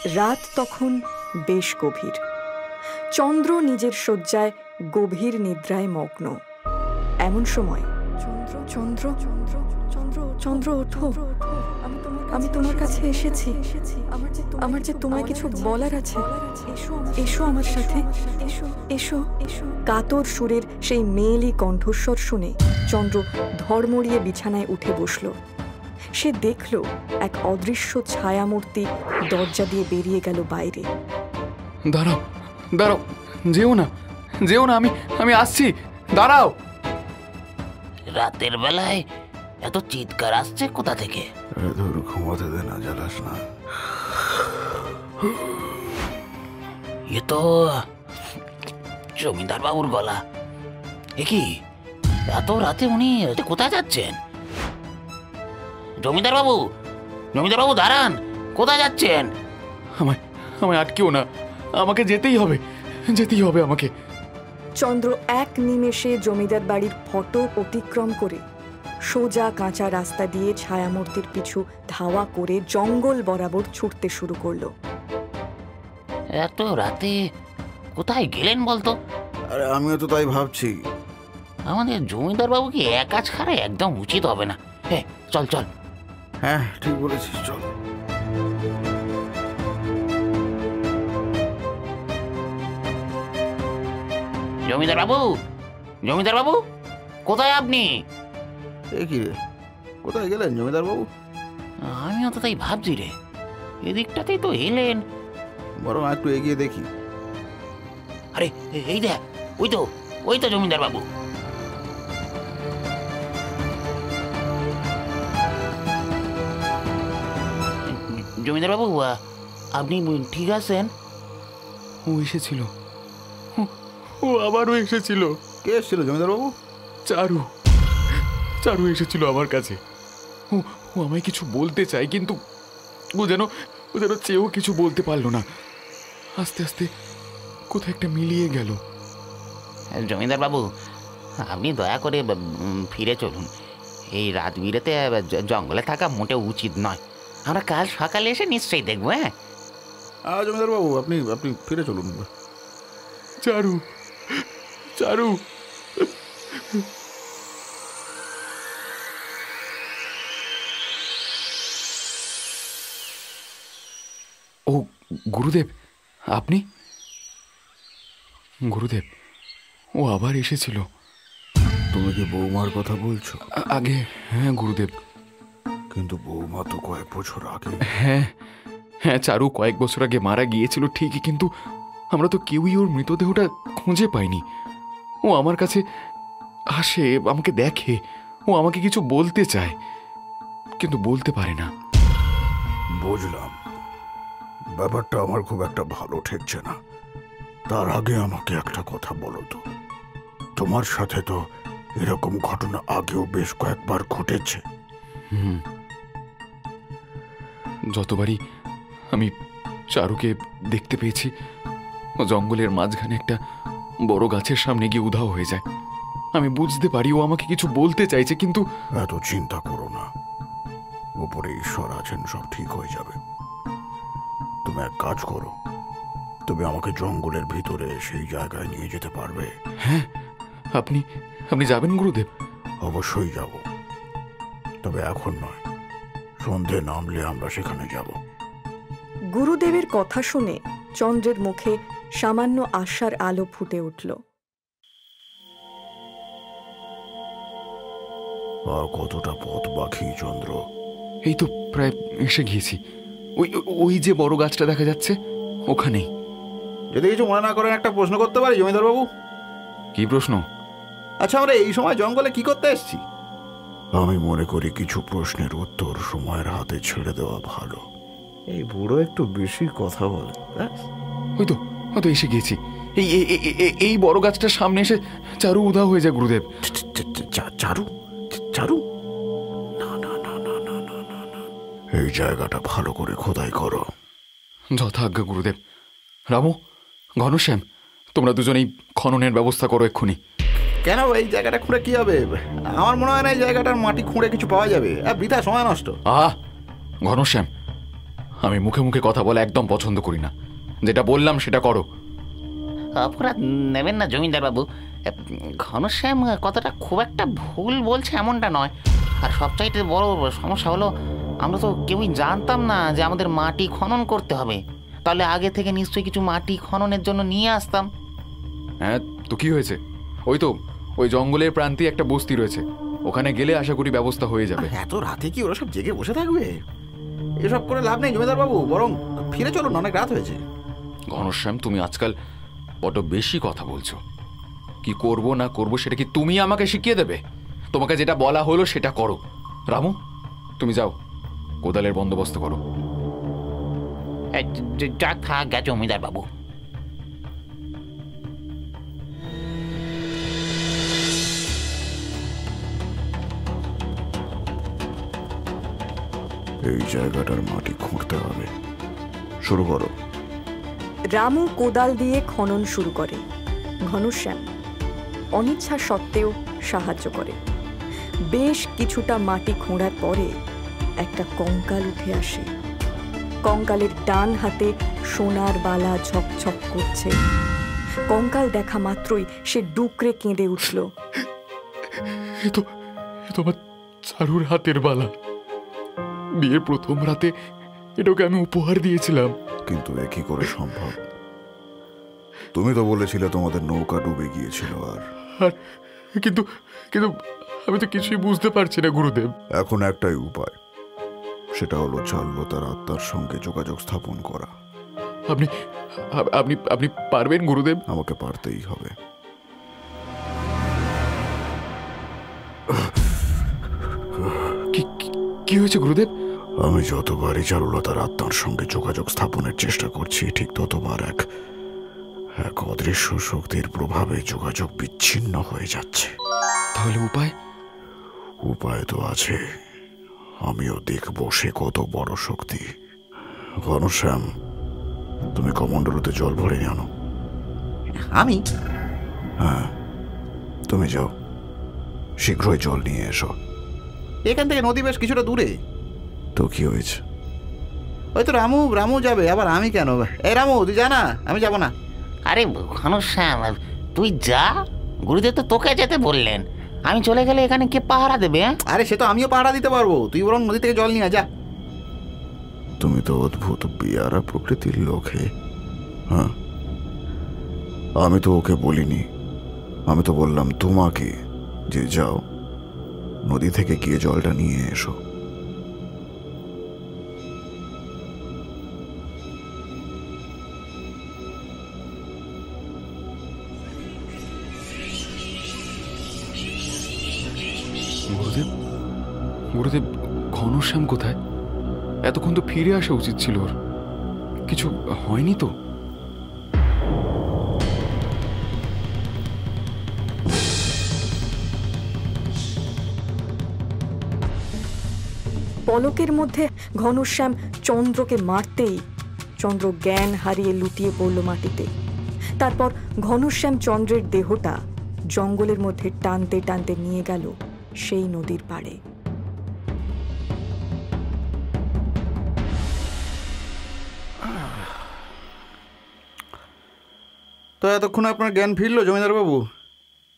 রাত তখন বেশ গভীর। চন্দ্র নিজের শয্যায় গভীর নিদ্রায় মগ্ন। এমন সময় চন্দ্র চন্দ্র চন্দ্র চন্দ্র চন্দ্র ওঠো, আমি তোমার কাছে এসেছি। আমার যে তোমায় কিছু বলার আছে, এসো আমার সাথে, এসো এসো এসো। কাতর সুরের সেই মেয়েলি কণ্ঠস্বর শুনে চন্দ্র ধড়মড়িয়ে বিছানায় উঠে বসল। সে দেখল এক অদৃশ্য ছায়ামূর্তি দরজা দিয়ে বেরিয়ে গেল বাইরে। দাঁড়াও দাঁড়াও, যেও না যেও না, আমি আসছি, দাঁড়াও। রাতের বেলায় এত চিৎকার আসছে কোথা থেকে? ধর ঘুমাতে দে না, জ্বালাস না। এ তো জমিদার বাবুর গলা। এ কি, এত রাতে উনি কোথায় যাচ্ছেন? জমিদার বাবু, জমিদার বাবু দাঁড়ান, কোথায় যাচ্ছেন? আমায় আটকেও না, আমাকে যেতেই হবে, যেতেই হবে আমাকে। চন্দ্র এক নিমেষে জমিদার বাড়ির ফটক অতিক্রম করে সোজা কাঁচা রাস্তা দিয়ে ছায়ামূর্তির পিছু ধাওয়া করে জঙ্গল বরাবর ছুটতে শুরু করলো। এত রাতে কোথায় গেলেন বলতো? আরে আমিও তো তাই ভাবছি। আমাদের জমিদার বাবুকে একা ছাড়া একদম উচিত হবে না। হ্যাঁ চল চল। হ্যাঁ ঠিক বলেছিস, চল। জমিদার বাবু, জমিদার বাবু, কোথায় আপনি? এ কি রে, কোথায় গেলেন জমিদার বাবু? আমিও তো তাই ভাবছি রে, এদিকটাতেই তো এলেন। বরং একটু এগিয়ে দেখি। আরে এই দেখ, ওই তো জমিদার বাবু। জমিদার বাবু, আপনি ঠিক আছেন? ও এসেছিল, ও আবারও এসেছিল। কে এসেছিল জমিদার বাবু? চারু এসেছিল আমার কাছে। ও আমায় কিছু বলতে চায়, কিন্তু ও যেন চেয়েও কিছু বলতে পারলো না। আস্তে আস্তে কোথায় একটা মিলিয়ে গেল। জমিদার বাবু, আপনি দয়া করে ফিরে চলুন। এই রাত বিরেতে জঙ্গলে থাকা মোটেও উচিত নয়। আমরা কাল সকালে এসে নিশ্চয়ই দেখবো। হ্যাঁ জমিদার বাবু, আপনি ফিরে চলুন। চারু, চারু। ও গুরুদেব, আপনি? গুরুদেব, ও আবার এসেছিল। তুমি কি বৌমার কথা বলছো? আগে, হ্যাঁ গুরুদেব। কিন্তু বৌমা তো কয়েক বছর আগে। হ্যাঁ হ্যাঁ, চারু কয়েক বছর আগে মারা গিয়েছিল ঠিকই, কিন্তু আমরা তো কেউই ওর মৃতদেহটা খুঁজে পাইনি। ও আমার কাছে আসে, আমাকে দেখে, ও আমাকে কিছু বলতে চায়, কিন্তু বলতে পারে না। বুঝলাম, ব্যাপারটা আমার খুব একটা ভালো ঠেকছে না। তার আগে আমাকে একটা কথা বলো তো, তোমার সাথে তো এরকম ঘটনা আগেও বেশ কয়েকবার ঘটেছে। যতবারই আমি চারুকে দেখতে পেয়েছি, ও জঙ্গলের মাঝখানে একটা বড় গাছের সামনে গিয়ে উধাও হয়ে যায়। আমি বুঝতে পারি ও আমাকে কিছু বলতে চাইছে, কিন্তু এত চিন্তা করো না, উপরে ঈশ্বর আছেন, সব ঠিক হয়ে যাবে। তুমি এক কাজ করো, তুমি আমাকে জঙ্গলের ভিতরে সেই জায়গায় নিয়ে যেতে পারবে? হ্যাঁ, আপনি যাবেন গুরুদেব? অবশ্যই যাব, তবে এখন নয়, সন্ধে নামলে আমরা সেখানে যাব। গুরুদেবের কথা শুনে চন্দ্রের মুখে সামান্য আশার আলো ফুটে উঠল। আর কতটা পথ বাকি চন্দ্র? এই তো প্রায় এসে গিয়েছি। ওই যে বড় গাছটা দেখা যাচ্ছে, ওখানেই। যদি কিছু মনে না করেন একটা প্রশ্ন করতে পারি জমিদার বাবু? কি প্রশ্ন? আচ্ছা, আমরা এই সময় জঙ্গলে কি করতে এসেছি? আমি মনে করি কিছু প্রশ্নের উত্তর সময়ের হাতে ছেড়ে দেওয়া ভালো। এই বুড়ো একটু বেশি কথা বলে। হয়তো এসে গিয়েছি। এই বড় গাছটার সামনে এসে চারু উধাও হয়ে যায় গুরুদেব। চারু? চারু? না না না না না না না না, এই জায়গাটা ভালো করে খোদাই করো। যথাজ্ঞা গুরুদেব। রামু, ঘনশ্যাম, তোমরা দুজনেই খননের ব্যবস্থা করো এক্ষুনি। কেন, এই জায়গাটা খুঁড়ে কি হবে? আমার মনে হয় না এই জায়গাটার মাটি খুঁড়ে কিছু পাওয়া যাবে। বৃথা সময় নষ্ট। ঘনশ্যাম, আমি মুখে মুখে কথা বলা একদম পছন্দ করি না। যেটা বললাম সেটা করো। অপরাধ নেবেন না জমিদার বাবু, ঘনশ্যাম কথাটা খুব একটা ভুল বলছে এমনটা নয়। আর সবচাইতে বড় সমস্যা হলো, আমরা তো কেউই জানতাম না যে আমাদের মাটি খনন করতে হবে। তাহলে আগে থেকে নিশ্চয়ই কিছু মাটি খননের জন্য নিয়ে আসতাম। হ্যাঁ, তো কি হয়েছে? ওই জঙ্গলের প্রান্তে একটা বস্তি রয়েছে, ওখানে গেলে আশা করি ব্যবস্থা হয়ে যাবে। এত রাতে কি ওরা সব জেগে বসে থাকবে? এসব করে লাভ নেই জমিদার বাবু, বরং ফিরে চলুন, অনেক রাত হয়েছে। ঘনশ্যাম, তুমি আজকাল বড্ড বেশি কথা বলছো। কি করব না করব সেটা কি তুমি আমাকে শিখিয়ে দেবে? তোমাকে যেটা বলা হলো সেটা করো। রামু, তুমি যাও, কোদালের বন্দোবস্ত করো। যা থাক গে জমিদার বাবু। এই জায়গাটার মাটি খুঁড়তে হবে, শুরু করো। রামু কোদাল দিয়ে খনন শুরু করে। ঘনশ্যাম অনিচ্ছা সত্ত্বেও সাহায্য করে। বেশ কিছুটা মাটি খোঁড়ার পরে একটা কঙ্কাল উঠে আসে। কঙ্কালের ডান হাতে সোনার বালা ঝকঝক করছে। কঙ্কাল দেখা মাত্রই সে ডুকরে কেঁদে উঠল। এ তো আমার চারুর হাতের বালা। বিয়ের প্রথম রাতে এটাকে আমি উপহার দিয়েছিলাম। কিন্তু এ কি করে সম্ভব? তুমি তো বলেছিলে তোমাদের নৌকা ডুবে গিয়েছিল। আর কিন্তু কিন্তু আমি তো কিছুই বুঝতে পারছি না গুরুদেব। এখন একটাই উপায়, সেটা হলো চারুলতার আত্মার সঙ্গে যোগাযোগ স্থাপন করা। আপনি আপনি আপনি পারবেন গুরুদেব? আমাকে পারতেই হবে। কি হয়েছে গুরুদেব? আমি যতবারই চারুলতার আত্মার সঙ্গে যোগাযোগ স্থাপনের চেষ্টা করছি, ঠিক ততবার এক অদৃশ্য শক্তির প্রভাবে যোগাযোগ বিচ্ছিন্ন হয়ে যাচ্ছে। তাহলে উপায়? উপায় তো আছে, আমিও দেখব সে কত বড় শক্তি। ঘনশ্যাম, তুমি কমণ্ডলুতে জল ভরে নিয়ে আনো। আমি? হ্যাঁ, তুমি যাও, শীঘ্রই জল নিয়ে এসো। এখান থেকে নদী বেশ কিছুটা দূরে। তো কি হয়েছে? ওই তো রামু যাবে, আবার আমি কেন? এই রামু, তুই যা না, আমি যাব না। আরে ঘনশ্যাম, তুই যা, গুরুদেব তো তোকে যেতে বললেন। আমি চলে গেলে এখানে কে পাহারা দেবে? আরে সে তো আমিও পাহারা দিতে পারবো, তুই বরং নদী থেকে জল নিয়ে যা। তুমি তো অদ্ভুত বিয়ারা প্রকৃতির লোক হে। হ্যাঁ, আমি তো ওকে বলিনি, আমি তো বললাম তোমাকে যে যাও, নদী থেকে গিয়ে জলটা নিয়ে এসো। গুরুদেব, গুরুদেব, ঘনশ্যাম কোথায়? এতক্ষণ তো ফিরে আসা উচিত ছিল ওর। কিছু হয়নি তো? পলকের মধ্যে ঘনশ্যাম চন্দ্রকে মারতেই চন্দ্র জ্ঞান হারিয়ে লুটিয়ে পড়ল মাটিতে। তারপর ঘনশ্যাম চন্দ্রের দেহটা জঙ্গলের মধ্যে টানতে টানতে নিয়ে গেল সেই নদীর পাড়ে। তো এতক্ষণ আপনার জ্ঞান ফিরল জমিদার বাবু?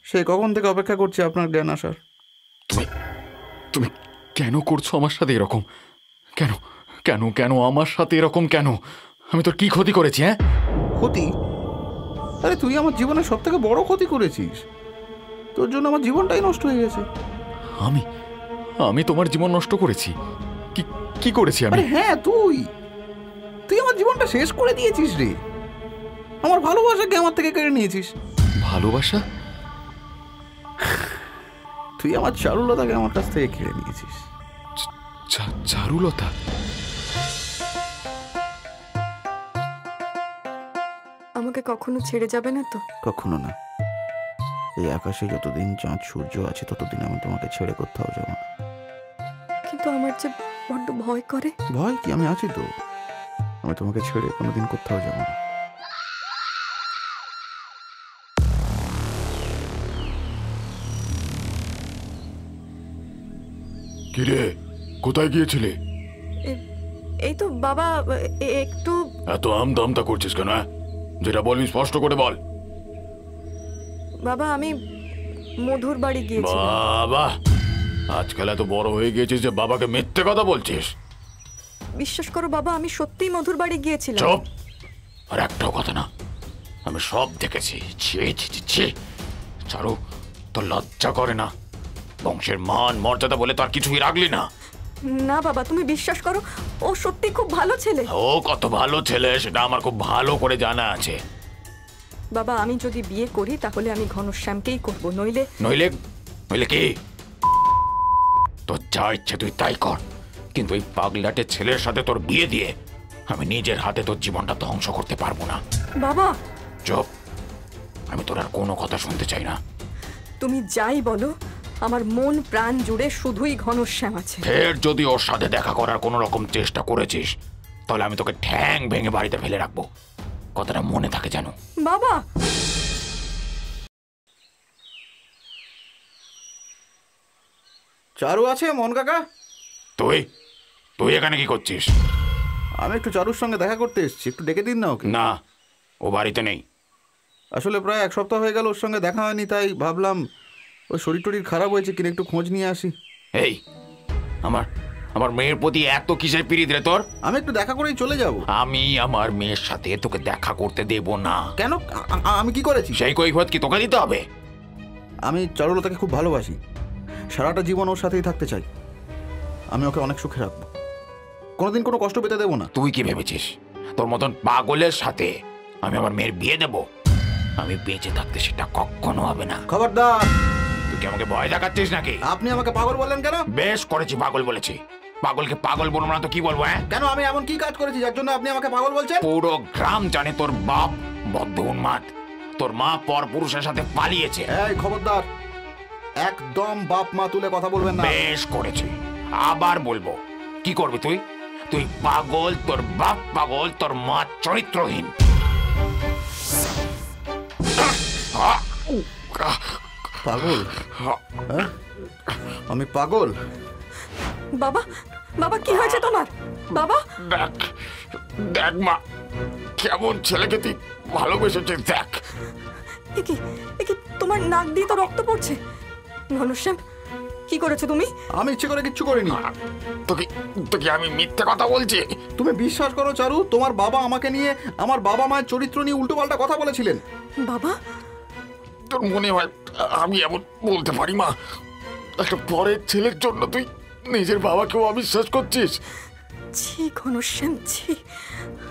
সেই কখন থেকে অপেক্ষা করছি আপনার জ্ঞান আসার। তুমি কেন করছো আমার সাথে এরকম? কেন কেন কেন আমার সাথে এরকম কেন? আমি তোর কি ক্ষতি করেছি? হ্যাঁ, ক্ষতি? আরে তুই আমার জীবনের সব থেকে বড় ক্ষতি করেছিস। তোর জন্য আমার জীবনটাই নষ্ট হয়ে গেছে। আমি আমি তোমার জীবন নষ্ট করেছি? কি করেছি আমি? আরে হ্যাঁ, তুই আমার জীবনটা শেষ করে দিয়েছিস রে। আমার ভালোবাসাকে আমার থেকে কেড়ে নিয়েছিস। ভালোবাসা? তুই আমার চারুলতাকে আমার কাছ থেকে কেড়ে নিয়েছিস। চারুলতা? আমাকে কখনো ছেড়ে যাবে না তো? কখনো না। এই আকাশে যতদিন চাঁদ সূর্য আছে ততদিন আমি তোমাকে ছেড়ে কোথাও যাব না। কিন্তু আমার যে বড্ড ভয় করে। ভয় কি? আমি আছি তো। আমি তোমাকে ছেড়ে কোনোদিন কোথাও যাব না। কিরে, কোথায় গিয়েছিলে? এই তো বাবা, একটু। এত আমদামতা করছিস কেন? যেটা বলবি স্পষ্ট করে বল। বাবা, আমি মধুর বাড়ি গিয়েছিলাম। বাবা, আজকাল এত বড় হয়ে গিয়েছিস যে বাবাকে মিথ্যে কথা বলছিস। বিশ্বাস করো বাবা, আমি সত্যিই মধুর বাড়ি গিয়েছিলাম। চুপ! আর একটাও কথা না, আমি সব দেখেছি। ছি ছি ছি ছি! চারু, তোর লজ্জা করে না? বংশের মান মর্যাদা বলে তো আর কিছুই রাখলি না। না বাবা, তুমি বিশ্বাস করো, ও সত্যি খুব ভালো ছেলে। ও কত ভালো ছেলে সেটা আমার খুব ভালো করে জানা আছে। বাবা, আমি যদি বিয়ে করি তাহলে আমি ঘনশ্যামকেই করব, নইলে। নইলে? নইলে কি? তোর যা ইচ্ছে তুই তাই কর, কিন্তু এই পাগলাটে ছেলের সাথে তোর বিয়ে দিয়ে আমি নিজের হাতে তোর জীবনটা ধ্বংস করতে পারবো না। বাবা চুপ! আমি তোর আর কোনো কথা শুনতে চাই না। তুমি যাই বলো, আমার মন প্রাণ জুড়ে শুধুই ঘনশ্যাম আছে। ফের যদি ওর সাথে দেখা করার কোনো রকম চেষ্টা করেছিস তাহলে আমি তোকে ঠ্যাং ভেঙে বাড়িতে ফেলে রাখবো। কথাটা মনে থাকে জানো। বাবা, চারু আছে মন কাকা? তুই তুই এখানে কি করছিস? আমি একটু চারুর সঙ্গে দেখা করতে এসেছি, একটু ডেকে দিন না ওকে। না, ও বাড়িতে নেই। আসলে প্রায় 1 সপ্তাহ হয়ে গেল ওর সঙ্গে দেখা হয়নি, তাই ভাবলাম ওই শরীর টরীর খারাপ হয়েছে কিনা একটু খোঁজ নিয়ে আসি। এই, আমার আমার মেয়ের প্রতি এত কিসের পিরিত রে তোর? আমি একটু দেখা করেই চলে যাব। আমি আমার মেয়ের সাথে তোকে দেখা করতে দেব না। কেন? আমি কি করেছি? সেই কৈফিয়ত কি তোকে দিতে হবে? আমি চারুলতাকে খুব ভালোবাসি, সারাটা জীবন ওর সাথেই থাকতে চাই। আমি ওকে অনেক সুখে রাখবো, কোনোদিন কোনো কষ্ট পেতে দেবো না। তুই কি ভেবেছিস তোর মতন পাগলের সাথে আমি আমার মেয়ের বিয়ে দেব? আমি বেঁচে থাকতে সেটা কখনো হবে না। খবরদার! তুই কি আমাকে ভয় দেখাচ্ছিস নাকি? আপনি আমাকে পাগল বললেন কেন? বেশ করেছি, পাগল বলেছি। পাগলকে পাগল বলবো না তো কি বলবো? হ্যাঁ, কেন? আমি এমন কি কাজ করেছি যার জন্য আপনি আমাকে পাগল বলছেন? পুরো গ্রাম জানে তোর বাপ বদ্ধ উন্মাদ। তোর মা পর পুরুষের সাথে পালিয়েছে। এই খবরদার, একদম বাপ মা তুলে কথা বলবেন না। বেশ করেছি, আবার বলবো। কি করবি তুই? তুই পাগল, তোর বাপ পাগল, তোর মা চরিত্রহীন। পাগল? হ্যাঁ? আমি পাগল? বাবা, বাবা কি হয়েছে তোমার? বাবা, দেখ দেখ মা, কেমন ছেলেকে তুই ভালোবেসেছিস। দেখ, একি একি তোমার নাক দিয়ে তো রক্ত পড়ছে। ঘনশ্যাম, কি করেছো তুমি? আমি ইচ্ছে করে কিচ্ছু করিনি। তোকে তোকে আমি মিথ্যে কথা বলছি? তুমি বিশ্বাস করো চারু, তোমার বাবা আমাকে নিয়ে, আমার বাবা মায়ের চরিত্র নিয়ে উল্টোপাল্টা কথা বলেছিলেন। বাবা, তোর মনে হয় আমি এমন বলতে পারি মা? একটা পরের ছেলের জন্য তুই নিজের বাবাকেও অবিশ্বাস করছিস? ছি ঘনশ্যাম, ছি।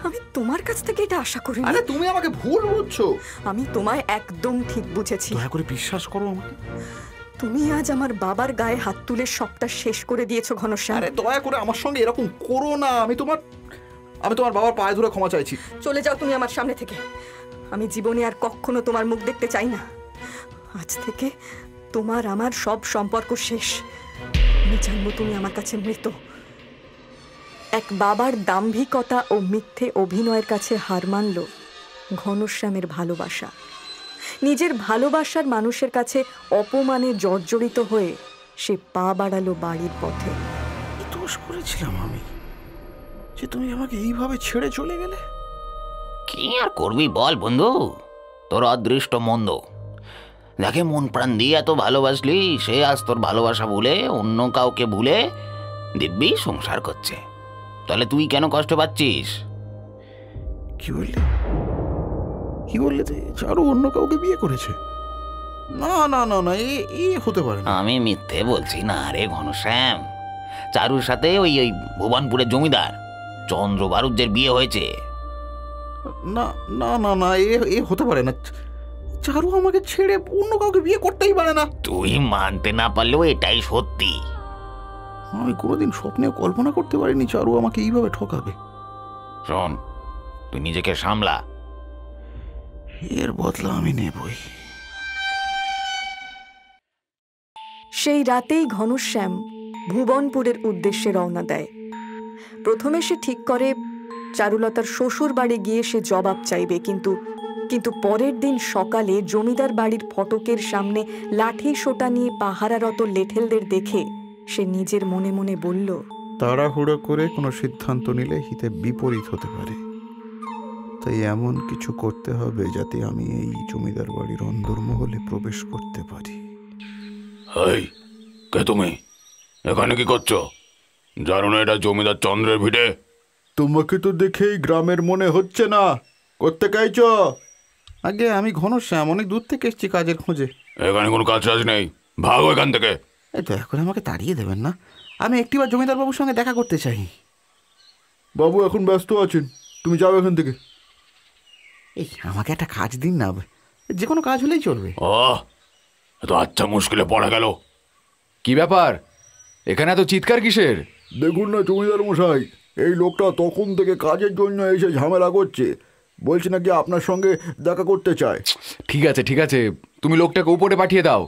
আমি তোমার কাছ থেকে এটা আশা করিনি। আরে তুমি আমাকে ভুল বুঝছো। আমি তোমায় একদম ঠিক বুঝেছি। দয়া করে বিশ্বাস করো আমাকে। তুমি আজ আমার বাবার গায়ে হাত তুলে সবটা শেষ করে দিয়েছো ঘনশ্যাম। আরে দয়া করে আমার সঙ্গে এরকম করো না। আমি তোমার বাবার পায়ে ধরে ক্ষমা চাইছি। চলে যাও তুমি আমার সামনে থেকে। আমি জীবনে আর কখনো তোমার মুখ দেখতে চাই না। আজ থেকে তোমার আমার সব সম্পর্ক শেষ। আমি জানবো তুমি আমার কাছে মৃত। এক বাবার দাম্ভিকতা ও মিথ্যে অভিনয়ের কাছে হার মানল ঘনশ্যামের ভালোবাসা। নিজের ভালোবাসার মানুষের কাছে অপমানে জর্জরিত হয়ে সে পা বাড়ালো বাড়ির পথে। কি দোষ করেছিলাম আমি যে তুমি আমাকে এইভাবে ছেড়ে চলে গেলে? কি আর করবি বল বন্ধু, তোর অদৃষ্ট মন্দ। যাকে মন প্রাণ দিয়ে এত ভালোবাসলি সে আজ তোর ভালোবাসা ভুলে অন্য কাউকে ভুলে দিব্যি সংসার করছে। তাহলে তুই কেন কষ্ট পাচ্ছিস? কি বললে? কি বললে? চারু অন্য কাউকে বিয়ে করেছে? না না না না, এ হতে পারে না। আমি মিথ্যে বলছি না রে ঘনশ্যাম। চারুর সাথে ওই ওই ভুবনপুরের জমিদার চন্দ্র বারুজ্যের বিয়ে হয়েছে। না না না না, এ হতে পারে না। চারু আমাকে ছেড়ে অন্য কাউকে বিয়ে করতেই পারে না। তুই মানতে না পারলেও এটাই সত্যি। আমি কোনোদিন স্বপ্নেও কল্পনা করতে পারিনি চারু আমাকে এইভাবে ঠকাবে। শোন, তুই নিজেকে সামলা। এর বদলা আমি নেবই। সেই রাতেই ঘনশ্যাম ভুবনপুরের উদ্দেশ্যে রওনা দেয়। প্রথমে সে ঠিক করে চারুলতার শ্বশুর বাড়ি গিয়ে সে জবাব চাইবে, কিন্তু পরের দিন সকালে জমিদার বাড়ির ফটকের সামনে লাঠি সোটা নিয়ে পাহারারত লেঠেলদের দেখে সে নিজের মনে মনে বলল, তাড়াহুড়ো করে কোনো সিদ্ধান্ত নিলে হিতে বিপরীত হতে পারে। তাই এমন কিছু করতে হবে যাতে আমি এই জমিদার বাড়ির অন্দরমহলে প্রবেশ করতে পারি। এই কে তুমি? এখানে কি করছো? জানো না এটা জমিদার চন্দ্রের ভিটে? তোমাকে তো দেখেই গ্রামের মনে হচ্ছে না। করতে চাইছ? আগে আমি ঘনশ্যাম, অনেক দূর থেকে এসেছি কাজের খোঁজে। এখানে কোনো কাজ টাজ নেই, ভাগো এখান থেকে। দয়া করে আমাকে তাড়িয়ে দেবেন না, আমি একটিবার জমিদার বাবুর সঙ্গে দেখা করতে চাই। বাবু এখন ব্যস্ত আছেন, তুমি যাও এখান থেকে। এই আমাকে একটা কাজ দিন না, যে কোনো কাজ হলেই চলবে। ও তো আচ্ছা, মুশকিলে পড়া গেল। কি ব্যাপার, এখানে এত চিৎকার কিসের? দেখুন না জমিদার মশাই, এই লোকটা তখন থেকে কাজের জন্য এসে ঝামেলা করছে, বলছে নাকি আপনার সঙ্গে দেখা করতে চায়। ঠিক আছে ঠিক আছে, তুমি লোকটাকে উপরে পাঠিয়ে দাও।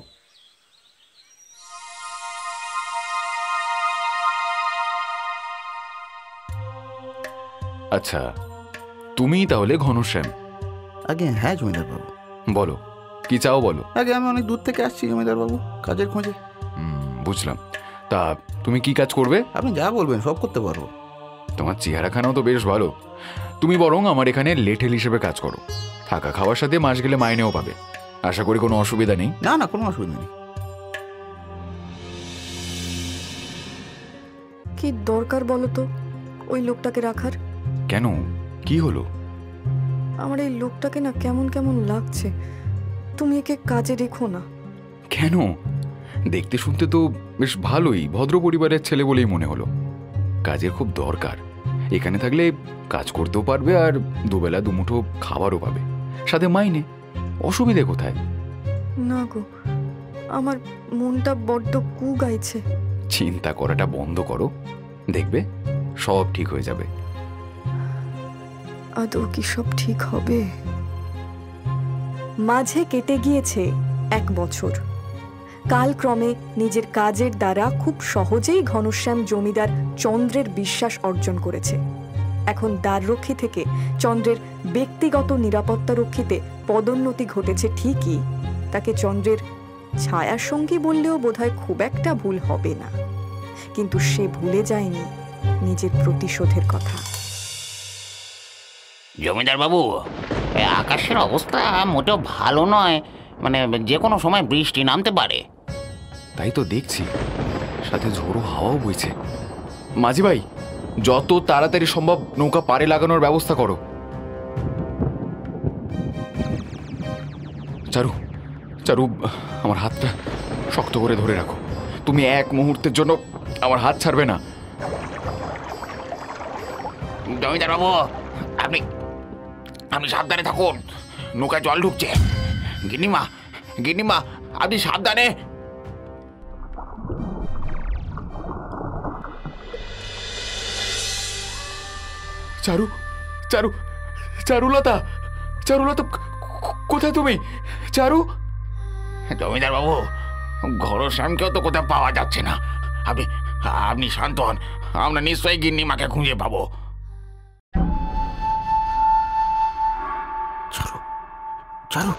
আচ্ছা, তুমি তাহলে ঘনশ্যাম? আগে হ্যাঁ জমিদার বাবু। বলো, কি চাও বলো। আগে আমি অনেক দূর থেকে আসছি জমিদার বাবু, কাজের খোঁজে। বুঝলাম। তা তুমি কি কাজ করবে? আপনি যা বলবেন সব করতে পারবো। তোমার চেহারাখানাও তো বেশ ভালো। তুমি বরং আমার এখানে লেঠেল হিসেবে কাজ করো, থাকা খাওয়ার সাথে মাস গেলে মাইনেও পাবে। আশা করি কোনো অসুবিধা নেই। না না, কোনো অসুবিধা নেই। কি দরকার বলো তো ওই লোকটাকে রাখার? কেন, কি হলো? আমার এই লোকটাকে না কেমন কেমন লাগছে। তুমি একে কাজে রেখো না। কেন? দেখতে শুনতে তো বেশ ভালোই, ভদ্র পরিবারের ছেলে বলেই মনে হলো। কাজের খুব দরকার, এখানে থাকলে কাজ করতেও পারবে আর দুবেলা দুমুঠো খাবারও পাবে, সাথে মাইনে। অসুবিধে কোথায়? না গো, আমার মনটা বড্ড কু গাইছে। চিন্তা করাটা বন্ধ করো, দেখবে সব ঠিক হয়ে যাবে। আদৌ কি সব ঠিক হবে? মাঝে কেটে গিয়েছে 1 বছর। কালক্রমে নিজের কাজের দ্বারা খুব সহজেই ঘনশ্যাম জমিদার চন্দ্রের বিশ্বাস অর্জন করেছে। এখন দ্বাররক্ষী থেকে চন্দ্রের ব্যক্তিগত নিরাপত্তারক্ষীতে পদোন্নতি ঘটেছে ঠিকই, তাকে চন্দ্রের ছায়ার সঙ্গী বললেও বোধহয় খুব একটা ভুল হবে না। কিন্তু সে ভুলে যায়নি নিজের প্রতিশোধের কথা। জমিদার বাবু, আকাশের অবস্থা মোটেও ভালো নয়, মানে যে কোনো সময় বৃষ্টি নামতে পারে। তাই তো দেখছি, সাথে ঝোড়ো হাওয়াও বইছে। মাঝি ভাই, যত তাড়াতাড়ি সম্ভব নৌকা পাড়ে লাগানোর ব্যবস্থা করো। চারু, চারু, আমার হাতটা শক্ত করে ধরে রাখো। তুমি এক মুহূর্তের জন্য আমার হাত ছাড়বে না। জমিদার বাবু, আপনি আপনি সাবধানে থাকুন, নৌকায় জল ঢুকছে। গিন্নিমা, গিন্নিমা, আপনি সাবধানে। চারু, চারু, চারুলতা, চারুলতা, কোথায় তুমি? চারু। জমিদার বাবু, ঘনশ্যামকেও তো কোথাও পাওয়া যাচ্ছে না। আপনি আপনি শান্ত হন, আমরা নিশ্চয়ই গিন্নিমাকে খুঁজে পাবো। চারু, চারু,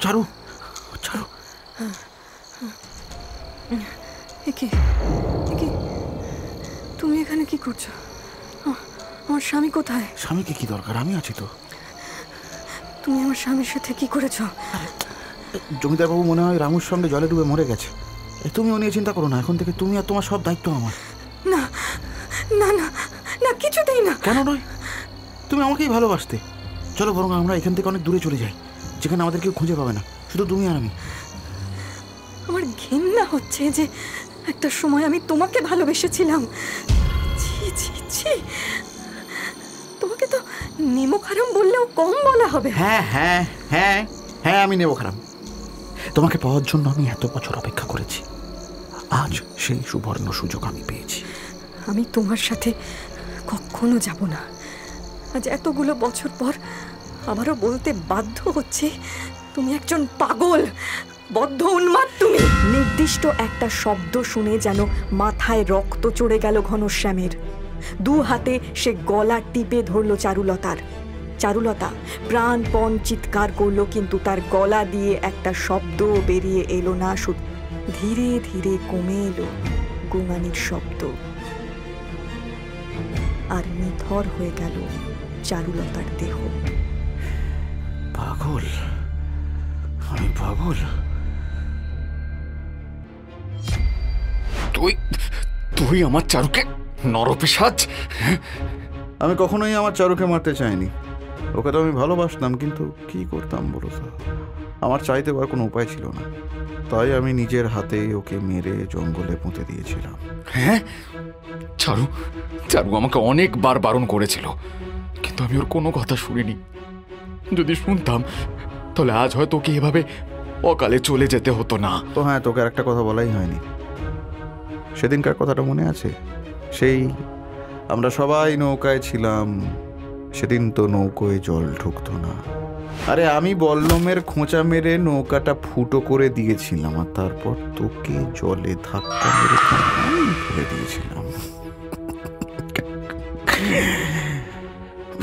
চারু, চারু। একে একে তুমি এখানে কি করছো? আমার স্বামী কোথায়? স্বামীকে কি দরকার, আমি আছি তো। তুমি আমার স্বামীর সাথে কি করেছো? জমিদার বাবু মনে হয় রামুর সঙ্গে জলে ডুবে মরে গেছে। তুমিও নিয়ে চিন্তা করো না, এখন থেকে তুমি আর তোমার সব দায়িত্ব আমার। না না না না, কিছুতেই না। কেন নয়? তুমি আমাকেই ভালোবাসতে। চলো বরং আমরা এখান থেকে অনেক দূরে চলে যাই, যেখানে আমাদের কেউ খুঁজে পাবে না, শুধু তুমি আর আমি। আমার ঘেন্না হচ্ছে যে একটা সময় আমি তোমাকে ভালোবেসেছিলাম। ছি ছি ছি, তোমাকে তো নেমোখারাম বললেও কম বলা হবে। হ্যাঁ হ্যাঁ হ্যাঁ হ্যাঁ, আমি নেব খারাপ। তোমাকে পাওয়ার জন্য আমি এত বছর অপেক্ষা করেছি, আজ সেই সুবর্ণ সুযোগ আমি পেয়েছি। আমি তোমার সাথে কখনো যাব না। আজ এতগুলো বছর পর আবারও বলতে বাধ্য হচ্ছে, তুমি একজন পাগল, বদ্ধ উন্মাদ তুমি। নির্দিষ্ট একটা শব্দ শুনে যেন মাথায় রক্ত চড়ে গেল ঘনশ্যামের। 2 হাতে সে গলা টিপে ধরল চারুলতার। চারুলতা প্রাণপণ চিৎকার করলো, কিন্তু তার গলা দিয়ে একটা শব্দ বেরিয়ে এলো না। ধীরে ধীরে কমে এলো গোঙানির শব্দ। আর নিথর হয়ে গেল চারুলতার দেহ। পাগল, আমি পাগল। তুই তুই আমার চারুকে নরপিশাচ! আমি কখনোই আমার চারুকে মারতে চাইনি। ওকে তো আমি ভালোবাসতাম, কিন্তু কি করতাম বলো তো? আমার চাইতে পারার কোনো উপায় ছিল না, তাই আমি নিজের হাতে ওকে মেরে জঙ্গলে পুঁতে দিয়েছিলাম। হ্যাঁ, চারু চারু আমাকে অনেকবার বারণ করেছিল, কিন্তু আমি ওর কোনো কথা শুনিনি। যদি শুনতাম তাহলে আজ হয়তো ওকে এভাবে অকালে চলে যেতে হতো না। তো হ্যাঁ, তোকে আর একটা কথা বলাই হয়নি। সেদিনকার কথাটা মনে আছে? সেই আমরা সবাই নৌকায় ছিলাম, সেদিন তো নৌকোয় জল ঢুকতো না। আরে আমি বল্লমের খোঁচা মেরে নৌকাটা ফুটো করে দিয়েছিলাম, আর তারপর তোকে জলে ধাক্কা মেরে ফেলে দিয়েছিলাম।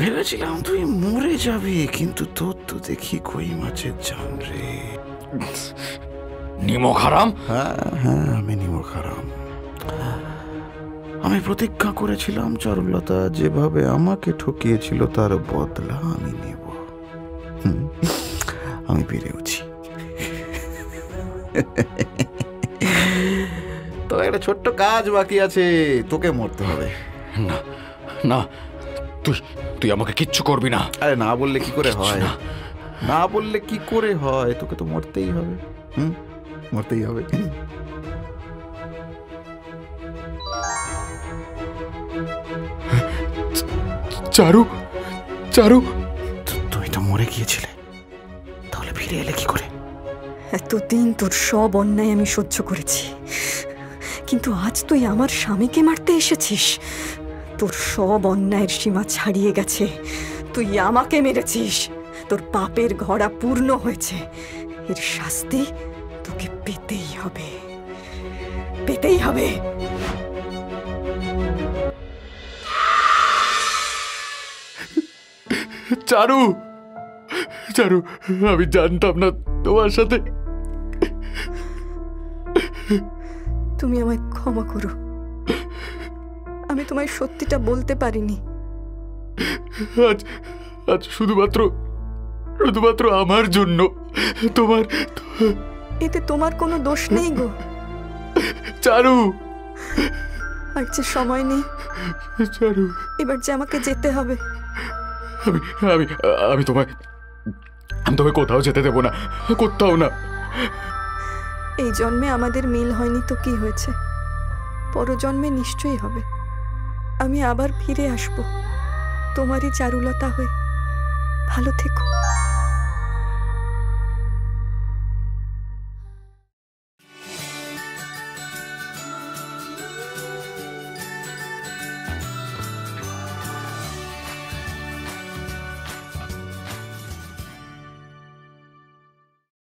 ভেবেছিলাম তুই মরে যাবি, কিন্তু তোর তো দেখি কই মাছের জান রে। নিমক হারাম! হ্যাঁ হ্যাঁ, আমি নিমক হারাম। আমি প্রতিজ্ঞা করেছিলাম চারুলতা যেভাবে আমাকে ঠকিয়েছিল তার বদলা আমি নেব। আমি পেরেওছি। তো একটা ছোট্ট কাজ বাকি আছে, তোকে মরতে হবে। না না, তুই তুই আমাকে কিচ্ছু করবি না। আরে না বললে কি করে হয়? না। না বললে কি করে হয়? তোকে তো মরতেই হবে। মরতেই হবে। চারু চারু, তুই তো মরে গিয়েছিলে, তাহলে ফিরে এলে কি করে? এতদিন তোর সব অন্যায় আমি সহ্য করেছি, কিন্তু আজ তুই আমার স্বামীকে মারতে এসেছিস। তোর সব অন্যায়ের সীমা ছাড়িয়ে গেছে। তুই আমাকে মেরেছিস। তোর পাপের ঘড়া পূর্ণ হয়েছে। এর শাস্তি তোকে পেতেই হবে, পেতেই হবে। চারু চারু, আমি জানতাম না তোমার সাথে। তুমি আমায় ক্ষমা করো, আমি তোমায় সত্যিটা বলতে পারিনি। আজ আজ শুধুমাত্র শুধুমাত্র আমার জন্য। তোমার এতে তোমার কোনো দোষ নেই গো। চারু, আর যে সময় নেই, চারু, এবার যে আমাকে যেতে হবে। আমি আমি আমি তোমায় আমি তোমায় কোথাও যেতে দেবো না, কোথাও না। এই জন্মে আমাদের মিল হয়নি তো কি হয়েছে, পরজন্মে নিশ্চয়ই হবে। আমি আবার ফিরে আসব তোমারই চারুলতা হয়ে। ভালো থেকো।